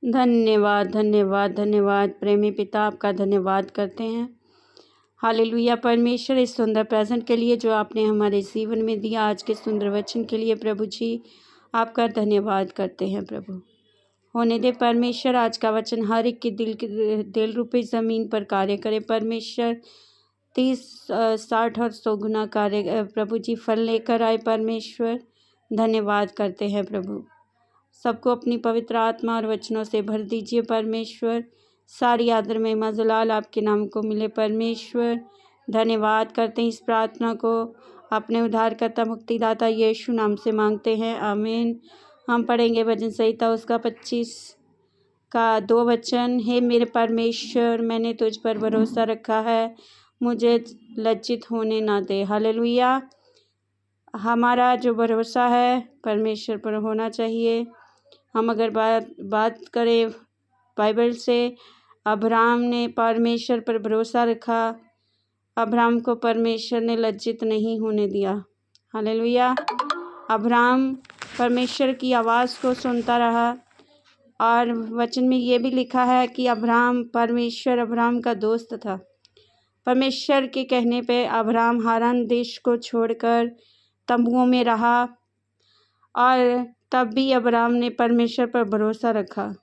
धन्यवाद, धन्यवाद, धन्यवाद प्रेमी पिता, आपका धन्यवाद करते हैं। हालेलुया परमेश्वर, इस सुंदर प्रेजेंट के लिए जो आपने हमारे जीवन में दिया, आज के सुंदर वचन के लिए प्रभु जी आपका धन्यवाद करते हैं। प्रभु होने दे परमेश्वर, आज का वचन हर एक के दिल रूपी ज़मीन पर कार्य करे परमेश्वर। 30, 60 और 100 गुना कार्य प्रभु जी फल लेकर आए परमेश्वर। धन्यवाद करते हैं प्रभु। सबको अपनी पवित्र आत्मा और वचनों से भर दीजिए परमेश्वर। सारी आदर महिमा जलाल आपके नाम को मिले परमेश्वर। धन्यवाद करते हैं, इस प्रार्थना को अपने उद्धारकर्ता मुक्तिदाता यीशु नाम से मांगते हैं, आमीन। हम पढ़ेंगे भजन संहिता उसका 25 का 2 वचन। हे मेरे परमेश्वर, मैंने तुझ पर भरोसा रखा है, मुझे लज्जित होने ना दे। हालेलुया। हमारा जो भरोसा है परमेश्वर पर होना चाहिए। हम अगर बात करें बाइबल से, अब्राहम ने परमेश्वर पर भरोसा रखा। अब्राहम को परमेश्वर ने लज्जित नहीं होने दिया। हालेलुया। अब्राहम परमेश्वर की आवाज़ को सुनता रहा और वचन में ये भी लिखा है कि परमेश्वर अब्राहम का दोस्त था। परमेश्वर के कहने पे अब्राहम हारान देश को छोड़कर तंबुओं में रहा और तब भी अब्राहम ने परमेश्वर पर भरोसा रखा।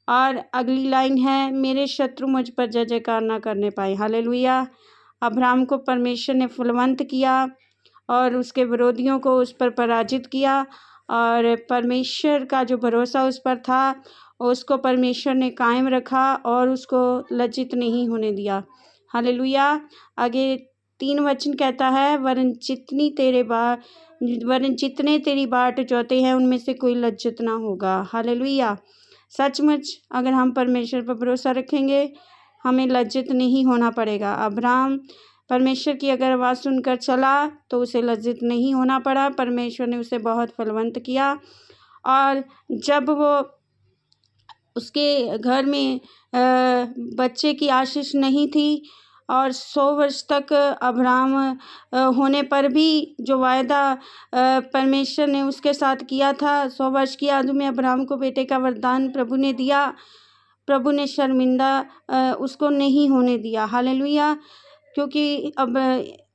और अगली लाइन है, मेरे शत्रु मुझ पर जय जयकार ना करने पाए। हालेलुया। अब्राहम को परमेश्वर ने फलवंत किया और उसके विरोधियों को उस पर पराजित किया, और परमेश्वर का जो भरोसा उस पर था उसको परमेश्वर ने कायम रखा और उसको लज्जित नहीं होने दिया। हालेलुया। आगे 3 वचन कहता है, वरन जितने तेरी बाट जोते हैं उनमें से कोई लज्जित ना होगा। हालेलुया। सचमुच अगर हम परमेश्वर पर भरोसा रखेंगे हमें लज्जित नहीं होना पड़ेगा। अब्राहम परमेश्वर की अगर आवाज़ सुनकर चला तो उसे लज्जित नहीं होना पड़ा। परमेश्वर ने उसे बहुत फलवंत किया, और जब वो उसके घर में बच्चे की आशीष नहीं थी और 100 वर्ष तक अब्राहम होने पर भी जो वायदा परमेश्वर ने उसके साथ किया था, 100 वर्ष की आयु में अब्राहम को बेटे का वरदान प्रभु ने दिया। प्रभु ने शर्मिंदा उसको नहीं होने दिया। हालेलुया। क्योंकि अब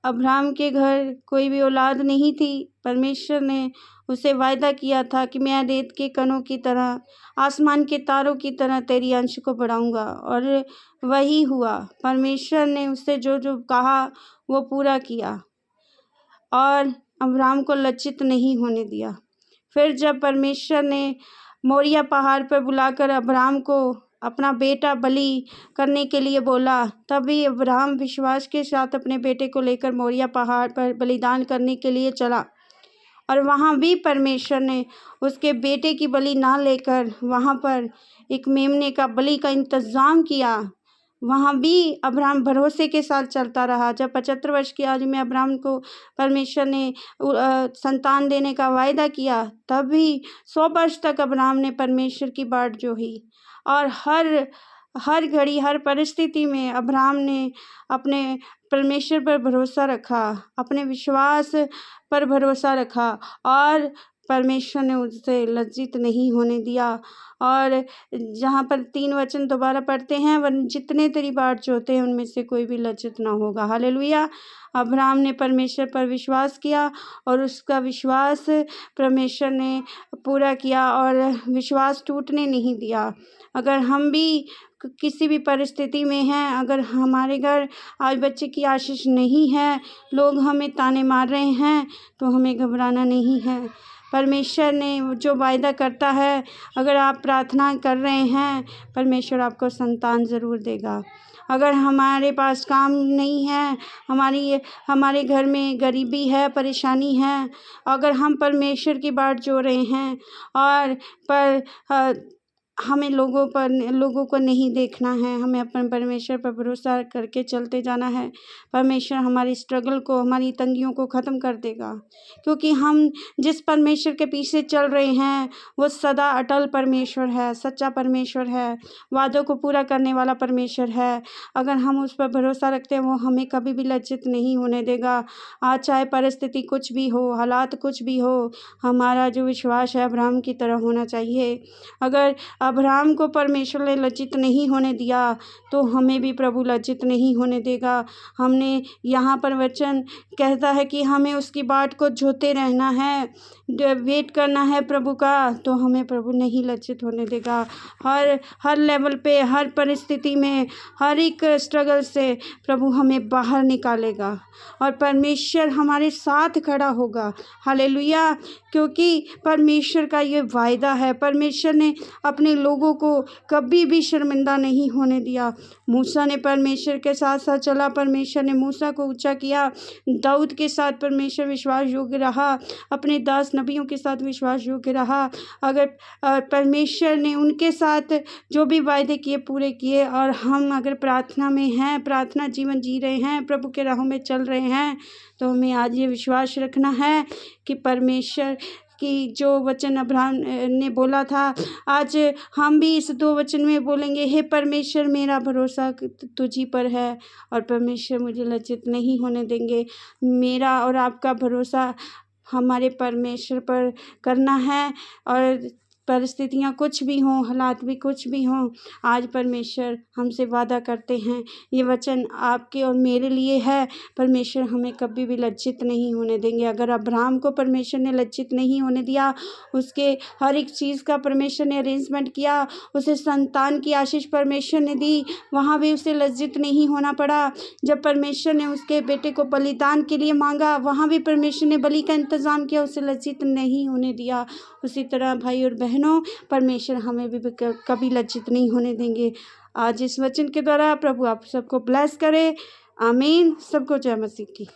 अब्राहम के घर कोई भी औलाद नहीं थी। परमेश्वर ने उसे वायदा किया था कि मैं रेत के कणों की तरह, आसमान के तारों की तरह तेरी अंश को बढ़ाऊंगा, और वही हुआ। परमेश्वर ने उससे जो जो कहा वो पूरा किया और अब्राहम को लज्जित नहीं होने दिया। फिर जब परमेश्वर ने मोरिया पहाड़ पर बुलाकर अब्राहम को अपना बेटा बलि करने के लिए बोला, तभी अब्राहम विश्वास के साथ अपने बेटे को लेकर मोरिया पहाड़ पर बलिदान करने के लिए चला। और वहाँ भी परमेश्वर ने उसके बेटे की बलि ना लेकर वहाँ पर एक मेमने का बलि का इंतज़ाम किया। वहाँ भी अब्राहम भरोसे के साथ चलता रहा। जब 75 वर्ष की आयु में अब्राहम को परमेश्वर ने संतान देने का वायदा किया, तब भी 100 वर्ष तक अब्राहम ने परमेश्वर की बाट जोही, और हर घड़ी हर परिस्थिति में अब्राहम ने अपने परमेश्वर पर भरोसा रखा, अपने विश्वास पर भरोसा रखा, और परमेश्वर ने उससे लज्जित नहीं होने दिया। और जहाँ पर 3 वचन दोबारा पढ़ते हैं, वरन जितने तेरी बाट जोते हैं उनमें से कोई भी लज्जित ना होगा। हालेलुया। अब्राहम ने परमेश्वर पर विश्वास किया और उसका विश्वास परमेश्वर ने पूरा किया और विश्वास टूटने नहीं दिया। अगर हम भी किसी भी परिस्थिति में हैं, अगर हमारे घर आज बच्चे की आशीष नहीं है, लोग हमें ताने मार रहे हैं, तो हमें घबराना नहीं है। परमेश्वर ने जो वायदा करता है, अगर आप प्रार्थना कर रहे हैं, परमेश्वर आपको संतान ज़रूर देगा। अगर हमारे पास काम नहीं है, हमारे घर में गरीबी है, परेशानी है, अगर हम परमेश्वर की बाट जो रहे हैं और हमें लोगों को नहीं देखना है, हमें अपने परमेश्वर पर भरोसा करके चलते जाना है। परमेश्वर हमारी स्ट्रगल को, हमारी तंगियों को ख़त्म कर देगा, क्योंकि हम जिस परमेश्वर के पीछे चल रहे हैं वो सदा अटल परमेश्वर है, सच्चा परमेश्वर है, वादों को पूरा करने वाला परमेश्वर है। अगर हम उस पर भरोसा रखते हैं, वो हमें कभी भी लज्जित नहीं होने देगा। आज चाहे परिस्थिति कुछ भी हो, हालात कुछ भी हो, हमारा जो विश्वास है अब्राहम की तरह होना चाहिए। अगर अब्राहम को परमेश्वर ने लज्जित नहीं होने दिया, तो हमें भी प्रभु लज्जित नहीं होने देगा। हमने यहाँ पर वचन कहता है कि हमें उसकी बाट को जोते रहना है, वेट करना है प्रभु का, तो हमें प्रभु नहीं लज्जित होने देगा। हर लेवल पे, हर परिस्थिति में, हर एक स्ट्रगल से प्रभु हमें बाहर निकालेगा और परमेश्वर हमारे साथ खड़ा होगा। हालेलुया! क्योंकि परमेश्वर का ये वायदा है। परमेश्वर ने अपने लोगों को कभी भी शर्मिंदा नहीं होने दिया। मूसा ने परमेश्वर के साथ साथ चला, परमेश्वर ने मूसा को ऊंचा किया। दाऊद के साथ परमेश्वर विश्वास योग्य रहा, अपने दास नबियों के साथ विश्वास योग्य रहा। अगर परमेश्वर ने उनके साथ जो भी वायदे किए पूरे किए, और हम अगर प्रार्थना में हैं, प्रार्थना जीवन जी रहे हैं, प्रभु के राहों में चल रहे हैं, तो हमें आज ये विश्वास रखना है कि परमेश्वर कि जो वचन अब्राहम ने बोला था, आज हम भी इस 2 वचन में बोलेंगे, हे परमेश्वर मेरा भरोसा तुझी पर है और परमेश्वर मुझे लज्जित नहीं होने देंगे। मेरा और आपका भरोसा हमारे परमेश्वर पर करना है, और परिस्थितियाँ कुछ भी हों, हालात भी कुछ भी हों, आज परमेश्वर हमसे वादा करते हैं। ये वचन आपके और मेरे लिए है, परमेश्वर हमें कभी भी लज्जित नहीं होने देंगे। अगर अब्राहम को परमेश्वर ने लज्जित नहीं होने दिया, उसके हर एक चीज़ का परमेश्वर ने अरेंजमेंट किया, उसे संतान की आशीष परमेश्वर ने दी, वहाँ भी उसे लज्जित नहीं होना पड़ा। जब परमेश्वर ने उसके बेटे को बलिदान के लिए मांगा, वहाँ भी परमेश्वर ने बलि का इंतज़ाम किया, उसे लज्जित नहीं होने दिया। उसी तरह भाई और बहनों, परमेश्वर हमें भी कभी लज्जित नहीं होने देंगे। आज इस वचन के द्वारा प्रभु आप सबको ब्लेस करे। आमीन। सबको जय मसीह की।